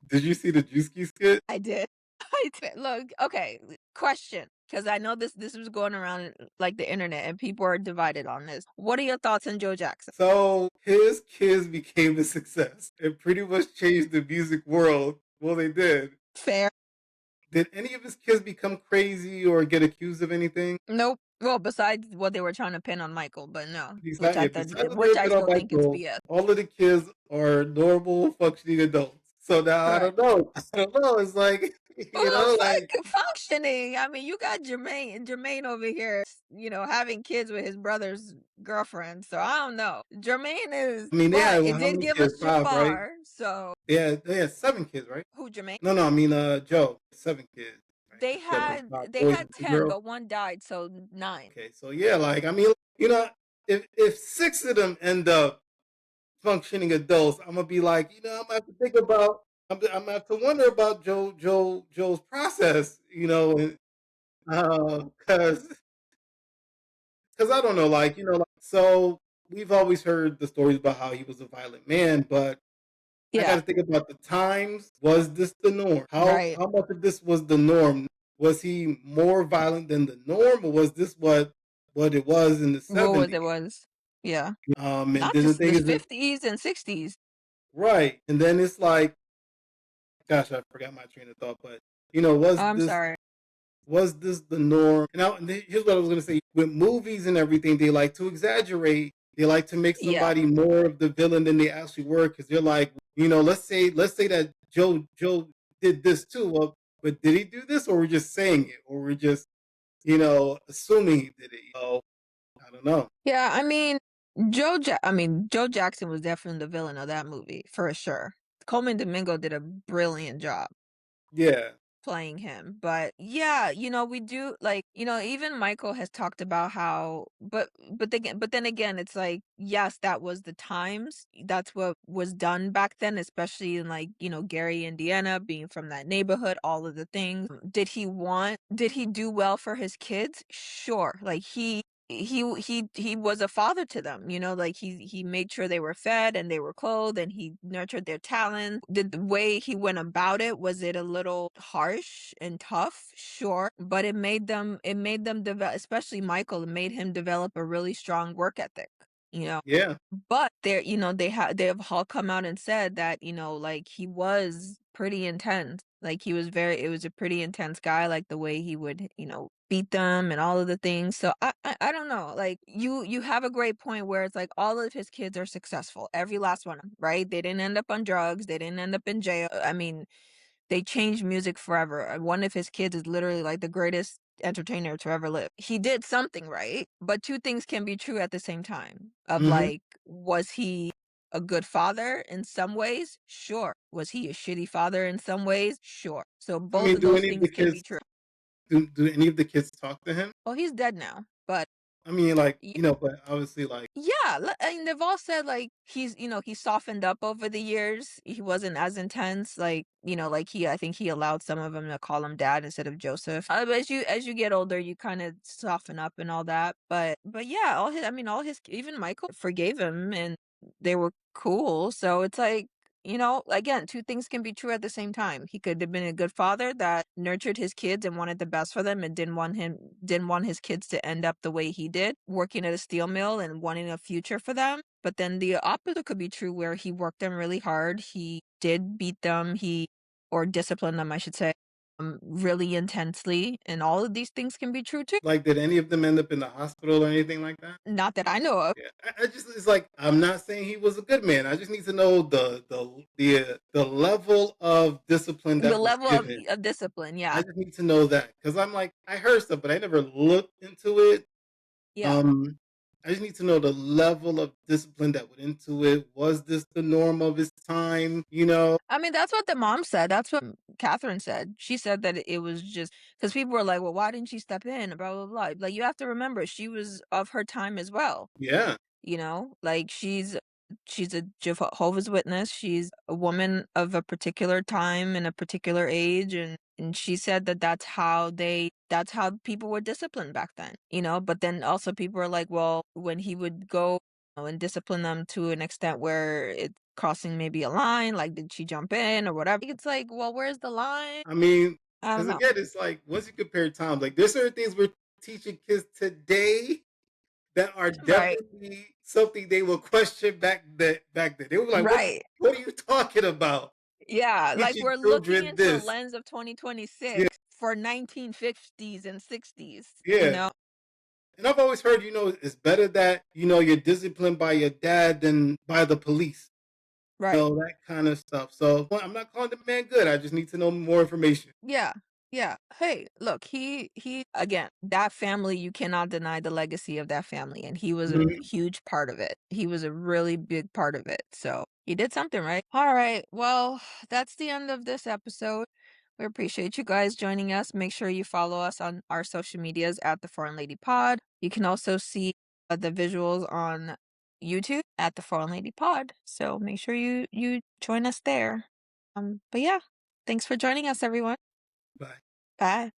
Did you see the Juicy skit? I did. I did. Look, okay, question. Because I know this was going around like the internet and people are divided on this. What are your thoughts on Joe Jackson? So his kids became a success. It pretty much changed the music world. Well, they did. Fair. Did any of his kids become crazy or get accused of anything? Nope. Well, besides what they were trying to pin on Michael, but no. Which Besides, I yeah, thought besides what they which were I put on still think is Michael, BS. all of the kids are normal functioning adults. So now I Right. don't know. I don't know. It's like Who's like like functioning? I mean, you got Jermaine over here, having kids with his brother's girlfriend. So I don't know. Jermaine is, I mean they but had it how did many give kids? us Five, right? Jafar. So They had 7 kids, right? who Jermaine? No, no, I mean Joe, 7 kids, right? They She had like had 5 boys and two 10, girls. but one died, so 9. Okay, so yeah, like I mean, if 6 of them end up functioning adults, I'm gonna be like, I'm gonna have to think about, I'm gonna have to wonder about Joe's process, because I don't know, like so we've always heard the stories about how he was a violent man, but I got Yeah, to think about the times. Was this the norm? right. How much of this was the norm? Was he more violent than the norm, or was this what it was in the What was 70s? it was? Yeah. And Not then the just thing the is that 50s and 60s. right, and then it's like Gosh, I forgot my train of thought, but you know, was I'm this sorry. was this the norm? And here's what I was going to say: with movies and everything, they like to exaggerate. They like to make Yeah. somebody more of the villain than they actually were, because they're like, you know, let's say that Joe did this too. Well, but did he do this, or we're just saying it, or we're just assuming he did it? I don't know. Yeah, Joe Jackson was definitely the villain of that movie for sure. Coleman Domingo did a brilliant job Yeah, playing him. But yeah, we do like, even Michael has talked about how but then again, it's like, yes, that was the times. That's what was done back then, especially in like, Gary, Indiana, being from that neighborhood, all of the things. Did he do well for his kids? Sure. Like he was a father to them, like he made sure they were fed and they were clothed and he nurtured their talent. Did the way he went about it, was it a little harsh and tough? Sure, but it made them develop, especially Michael. It made him develop a really strong work ethic, you know yeah. but they have all come out and said that, like he was pretty intense. Like it was a pretty intense guy, like the way he would, beat them and all of the things. So I don't know. Like you have a great point where it's like all of his kids are successful. Every last one of them, right? They didn't end up on drugs, they didn't end up in jail. I mean, they changed music forever. One of his kids is literally like the greatest entertainer to ever live. He did something right, but two things can be true at the same time. Of Hmm. like, was he a good father in some ways? Sure. Was he a shitty father in some ways? Sure. So I both mean, of do those any of the things can be kids true. do any of the kids talk to him? Well, he's dead now, but I mean, like, yeah, but obviously, like, yeah, I mean, they've all said like he softened up over the years. He wasn't as intense, like, like I think he allowed some of them to call him dad instead of Joseph. But as you get older, you kind of soften up and all that. But yeah, all his even Michael forgave him and they were cool. So it's like, again, two things can be true at the same time. He could have been a good father that nurtured his kids and wanted the best for them and didn't want his kids to end up the way he did, working at a steel mill and wanting a future for them. But then the opposite could be true where he worked them really hard. He did beat them, or discipline them, I should say, really intensely. And all of these things can be true too. did any of them end up in the hospital or anything like that? Not that I know of. Yeah, I just it's like I'm not saying he was a good man. I just need to know the level of discipline The that was level of, given. of discipline, I yeah. just need to know that because I'm like I heard stuff, but I never looked into it. Yeah. Um, I just need to know the level of discipline that went into it. Was this the norm of his time? I mean, that's what the mom said. That's what Catherine said. She said that it was just because people were like, well, why didn't she step in? Blah, blah, blah. Like, you have to remember, she was of her time as well. Yeah. Like she's a Jehovah's Witness. She's a woman of a particular time and a particular age. And she said that that's how people were disciplined back then, but then also people were like, well, when he would go and discipline them to an extent where it's crossing maybe a line, like did she jump in or whatever? It's like, well, where's the line? I mean, I don't because know. again, it's like once you compare times, like there's certain things we're teaching kids today that are Right. definitely something they will question back then. They were like, Right. what are you talking about? Yeah, like Teaching we're looking children into the this. lens of Yeah, 2026 for 1950s and 60s, yeah. And I've always heard, it's better that, you're disciplined by your dad than by the police. Right. That kind of stuff. So well, I'm not calling the man good. I just need to know more information. Yeah. Yeah. Hey, look, he again, that family, you cannot deny the legacy of that family, and he was a Mhm. huge part of it. He was a really big part of it. So, he did something right. All right. Well, that's the end of this episode. We appreciate you guys joining us. Make sure you follow us on our social medias at the Foreign Lady Pod. You can also see the visuals on YouTube at the Foreign Lady Pod. So make sure you join us there. But yeah, thanks for joining us, everyone. Bye. Bye.